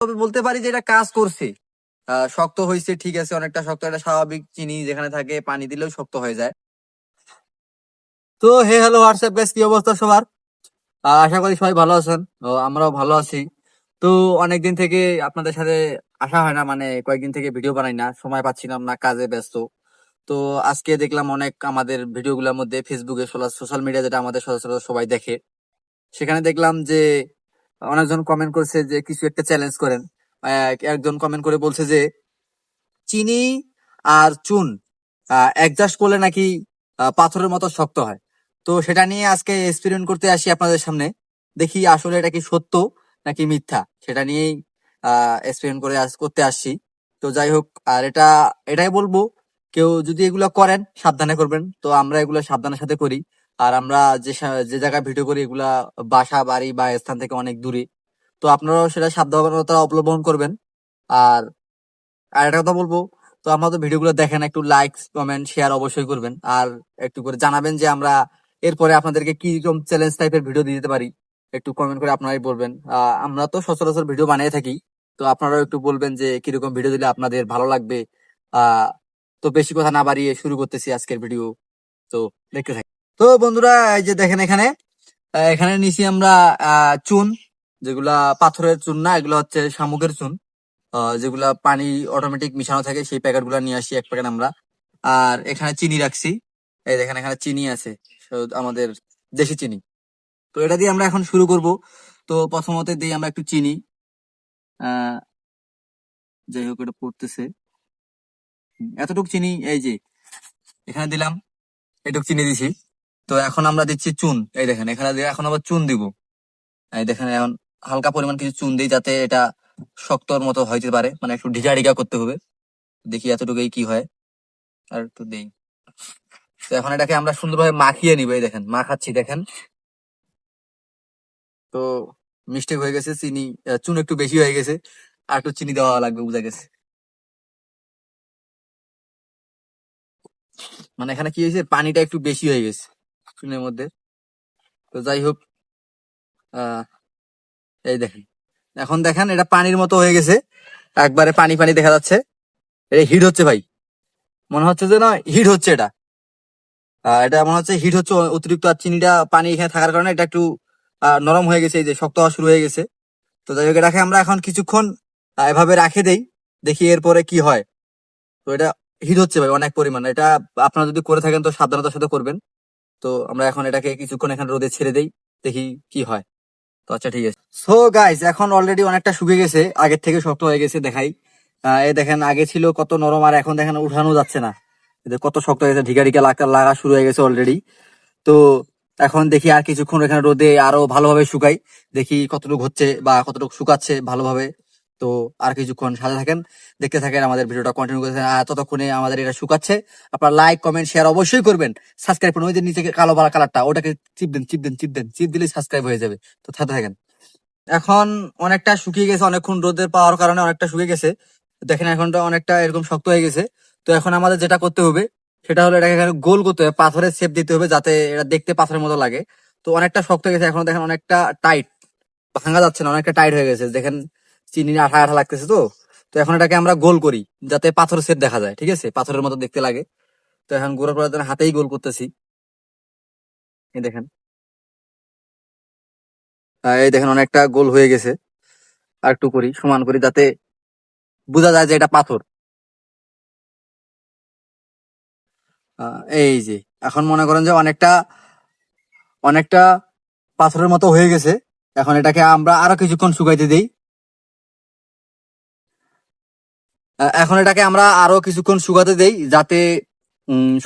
তবে বলতে পারি যে এটা কাজ করছে। শক্ত হয়েছে, ঠিক আছে, অনেকটা শক্ত। এটা স্বাভাবিক, চিনি যেখানে থাকে পানি দিলেও শক্ত হয়ে যায়। তো হে হ্যালো হোয়াটসঅ্যাপ গাইস, কি অবস্থা সবার? আশা করি সবাই ভালো আছেন। আমরাও ভালো আছি। তো অনেকদিন থেকে আপনাদের সাথে আসা হয় না, মানে কয়েকদিন থেকে ভিডিও বানাই না, সময় পাচ্ছিলাম না, কাজে ব্যস্ত। তো আজকে দেখলাম অনেক আমাদের ভিডিও গুলোর মধ্যে ফেসবুকে, সোশ্যাল মিডিয়া যেটা আমাদের সচরাচর সবাই দেখে, সেখানে দেখলাম যে অনেকজন কমেন্ট করছে যে কিছু একটা চ্যালেঞ্জ করেন। একজন কমেন্ট করে বলছে যে চিনি আর চুন অ্যাডজাস্ট করলে নাকি পাথরের মতো শক্ত হয়। তো সেটা নিয়ে আজকে এক্সপেরিমেন্ট করতে আসি আপনাদের সামনে। দেখি আসলে এটা কি সত্য নাকি মিথ্যা, সেটা নিয়েই এক্সপেরিমেন্ট করতে আসছি। তো যাই হোক, আর এটাই বলবো, কেউ যদি এগুলো করেন সাবধানে করবেন। তো আমরা এগুলো সাবধানের সাথে করি। আর আমরা যে জায়গায় ভিডিও করি এগুলা বাসা বাড়ি বা স্থান থেকে অনেক দূরে। তো আপনারাও সেটা সাবধানতা অবলম্বন করবেন। আর আর একটা কথা বলবো, তো আমাদের ভিডিওগুলো দেখেন, একটু লাইক কমেন্ট শেয়ার অবশ্যই করবেন। আর একটু করে জানাবেন যে আমরা এরপরে আপনাদেরকে কি রকম চ্যালেঞ্জ টাইপের ভিডিও দিতে পারি। একটু কমেন্ট করে আপনারাই বলবেন। আমরা তো সচরাচর ভিডিও বানিয়ে থাকি, তো আপনারাও একটু বলবেন যে কিরকম ভিডিও দিলে আপনাদের ভালো লাগবে। তো বেশি কথা না বাড়িয়ে শুরু করতেছি আজকের ভিডিও। তো দেখতে থাকি। তো বন্ধুরা, এই যে দেখেন, এখানে নিছি আমরা চুন, যেগুলা পাথরের চুন না, এগুলো হচ্ছে শামুকের চুন। যেগুলা পানি অটোমেটিক মিশানো থাকে, সেই প্যাকেট গুলা নিয়ে আসি এক প্যাকেট আমরা। আর এখানে চিনি রাখছি, এই দেখেন এখানে চিনি আছে, আমাদের দেশি চিনি। তো এটা দিয়ে আমরা এখন শুরু করব। তো প্রথমত দিই আমরা একটু চিনি। আহ যাই হোক, এটা পড়তেছে। এতটুকু চিনি, এই যে এখানে দিলাম, এটুকু চিনি দিছি। তো এখন আমরা দিচ্ছি চুন, এই দেখেন এখানে দিয়ে এখন আবার চুন দিব। এই দেখেন এখন হালকা পরিমাণ কিছু চুন দিই, যাতে এটা শক্তর মতো হইতে পারে, মানে একটু ঢিকা ঢিকা করতে হবে। দেখি এতটুকুই কি হয়। আর একটু দেই। তো এখন এটাকে আমরা সুন্দরভাবে মাখিয়ে নিব, এই দেখেন মাখাচ্ছি, দেখেন। তো মিস্টেক হয়ে গেছে, চিনি চুন একটু বেশি হয়ে গেছে, আর একটু চিনি দেওয়া লাগবে, বুঝা গেছে। মানে এখানে কি হয়েছে, পানিটা একটু বেশি হয়ে গেছে চুনের মধ্যে। তো যাই হোক, আহ এই দেখেন, এখন দেখেন এটা পানির মতো হয়ে গেছে, একবারে পানি পানি দেখা যাচ্ছে। এটা হিট হচ্ছে ভাই, মনে হচ্ছে যে না হিট হচ্ছে এটা। এটা মনে হচ্ছে হিট হচ্ছে অতিরিক্ত। আর চিনিটা পানি এখানে থাকার কারণে এটা একটু নরম হয়ে গেছে, এই যে শক্ত হওয়া শুরু হয়ে গেছে। তো যাই হোক, এটাকে আমরা এখন কিছুক্ষণ এভাবে রাখে দেই, দেখি এরপরে কি হয়। তো এটা হিট হচ্ছে ভাই অনেক পরিমাণ। এটা আপনারা যদি করে থাকেন তো সাবধানতার সাথে করবেন। তো আমরা এখন এটাকে কিছুক্ষণ এখানে রোদে ছেড়ে দেই, দেখি কি হয়। তো আচ্ছা, ঠিক আছে। সো গাইস, এখন অলরেডি অনেকটা শুকিয়ে গেছে, আগের থেকে শক্ত হয়ে গেছে, দেখাই। এই দেখেন, আগে ছিল কত নরম, আর এখন দেখেন উঠানো যাচ্ছে না। এদের কত শক্ত হয়ে গেছে, ঢিকা ঢিকা লাগা শুরু হয়ে গেছে অলরেডি। তো এখন দেখি আর কিছুক্ষণ এখানে রোদে আরো ভালোভাবে শুকাই, দেখি কতটুকু হচ্ছে বা কতটুকু শুকাচ্ছে ভালোভাবে। তো আর কিছুক্ষণ সাথে থাকেন, দেখতে থাকেন, আমাদের ভিডিওটা কন্টিনিউ করতে থাকেন। আর ততক্ষণে আমাদের এটা শুকাচ্ছে, আপনারা লাইক কমেন্ট শেয়ার অবশ্যই করবেন। সাবস্ক্রাইব করুন, ওই যে নিচে কালো বালা কালারটা, ওটাকে চিপ দিলে সাবস্ক্রাইব হয়ে যাবে। তো সাথে থাকেন। এখন অনেকটা শুকিয়ে গেছে, অনেকক্ষণ রোদের পাওয়ার কারণে অনেকটা শুকিয়ে গেছে। দেখেন এখনটা অনেকটা এরকম শক্ত হয়ে গেছে। তো এখন আমাদের যেটা করতে হবে সেটা হলো এটাকে এখানে গোল করতে হবে, পাথরের শেপ দিতে হবে, যাতে এটা দেখতে পাথরের মতো লাগে। তো অনেকটা শক্ত হয়ে গেছে, এখন দেখেন অনেকটা টাইট, ভাঙা যাচ্ছে না, অনেকটা টাইট হয়ে গেছে, দেখেন চিনি আঠা আঠা লাগতেছে। তো তো এখন এটাকে আমরা গোল করি, যাতে পাথরের শেপ দেখা যায়, ঠিক আছে, পাথরের মতো দেখতে লাগে। তো এখন গোল করার জন্য হাতেই গোল করতেছি, এই দেখেন। এই দেখেন অনেকটা গোল হয়ে গেছে। আর একটু করি, সমান করি, যাতে বোঝা যায় যে এটা পাথর। এই যে এখন মনে করেন যে অনেকটা অনেকটা পাথরের মতো হয়ে গেছে। এখন এটাকে আমরা আরো কিছুক্ষণ শুকাইতে দেই। এখন এটাকে আমরা আরো কিছুক্ষণ শুকাতে দেই, যাতে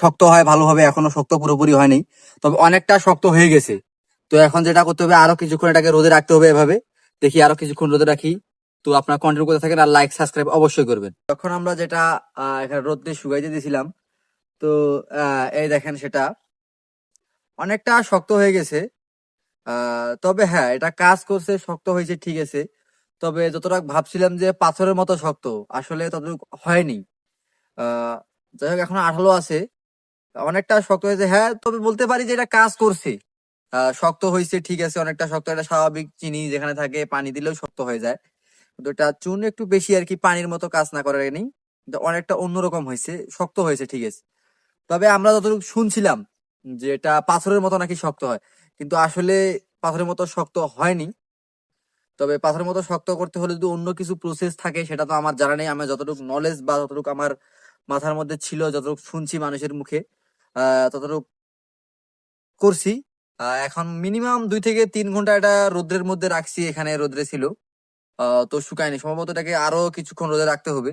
শক্ত হয় ভালোভাবে। এখনো শক্ত পুরোপুরি হয়নি, তবে অনেকটা শক্ত হয়ে গেছে। তো এখন যেটা করতে হবে, আরো কিছুক্ষণ এটাকে রোদে রাখতে হবে এভাবে। দেখি আরো কিছুক্ষণ রোদে রাখি। তো আপনারা কন্টিনিউ করতে থাকেন, আর লাইক সাবস্ক্রাইব অবশ্যই করবেন। তখন আমরা যেটা এখানে রোদে শুকাইতে দিয়েছিলাম, তো এই দেখেন সেটা অনেকটা শক্ত হয়ে গেছে। তবে হ্যাঁ, এটা কাজ করছে, শক্ত হয়েছে, ঠিক আছে। তবে যতটা ভাবছিলাম যে পাথরের মতো শক্ত, আসলে ততটুকু হয়নি। আহ যাই হোক, এখন আঠালো আছে, অনেকটা শক্ত হয়েছে। হ্যাঁ, তবে বলতে পারি যে এটা কাজ করছে। শক্ত হয়েছে, ঠিক আছে, অনেকটা শক্ত। এটা স্বাভাবিক, চিনি যেখানে থাকে পানি দিলেও শক্ত হয়ে যায়। তো এটা চুন একটু বেশি আর কি পানির মতো কাজ না করার নেই, কিন্তু অনেকটা অন্যরকম হয়েছে, শক্ত হয়েছে ঠিক আছে। তবে আমরা যতটুকু শুনছিলাম যে এটা পাথরের মতো নাকি শক্ত হয়, কিন্তু আসলে পাথরের মতো শক্ত হয়নি। তবে পাথরের মতো শক্ত করতে হলে যদি অন্য কিছু প্রসেস থাকে সেটা তো আমার জানা নেই। আমার যতটুকু নলেজ বা যতটুকু আমার মাথার মধ্যে ছিল, যতটুকু শুনছি মানুষের মুখে, ততটুকু করছি। এখন মিনিমাম 2 থেকে 3 ঘন্টা এটা রোদ্রের মধ্যে রাখছি, এখানে রোদ্রে ছিল। তো শুকায়নি, সম্ভবত এটাকে আরো কিছুক্ষণ রোদে রাখতে হবে।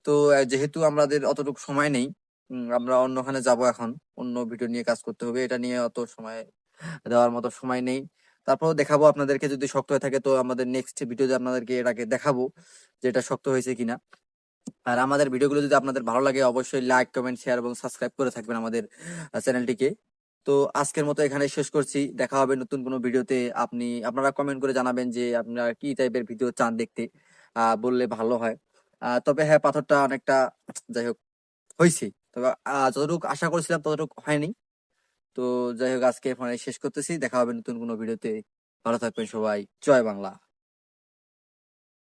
তো যেহেতু আমাদের অতটুকু সময় নেই, আমরা অন্যখানে যাব এখন, অন্য ভিডিও নিয়ে কাজ করতে হবে, এটা নিয়ে অত সময় দেওয়ার মতো সময় নেই। তারপর দেখাবো আপনাদেরকে, যদি শক্ত হয়ে থাকে তো আমাদের নেক্সট ভিডিওতে আপনাদেরকে এটাকে দেখাবো যে এটা শক্ত হয়েছে কিনা। আর আমাদের ভিডিওগুলো যদি আপনাদের ভালো লাগে অবশ্যই লাইক, কমেন্ট, শেয়ার এবং সাবস্ক্রাইব করে থাকবেন আমাদের চ্যানেলটিকে। তো আজকের মতো এখানে শেষ করছি, দেখা হবে নতুন কোনো ভিডিওতে। আপনারা কমেন্ট করে জানাবেন যে আপনারা কি টাইপের ভিডিও চান দেখতে, বললে ভালো হয়। তবে হ্যাঁ, পাথরটা অনেকটা যাই হোক হয়েছে, তবে যতটুকু আশা করছিলাম ততটুকু হয়নি। তো যাই হোক, আজকে এখানে শেষ করতেছি, দেখা হবে নতুন কোনো ভিডিওতে। ভালো থাকবেন সবাই, জয় বাংলা।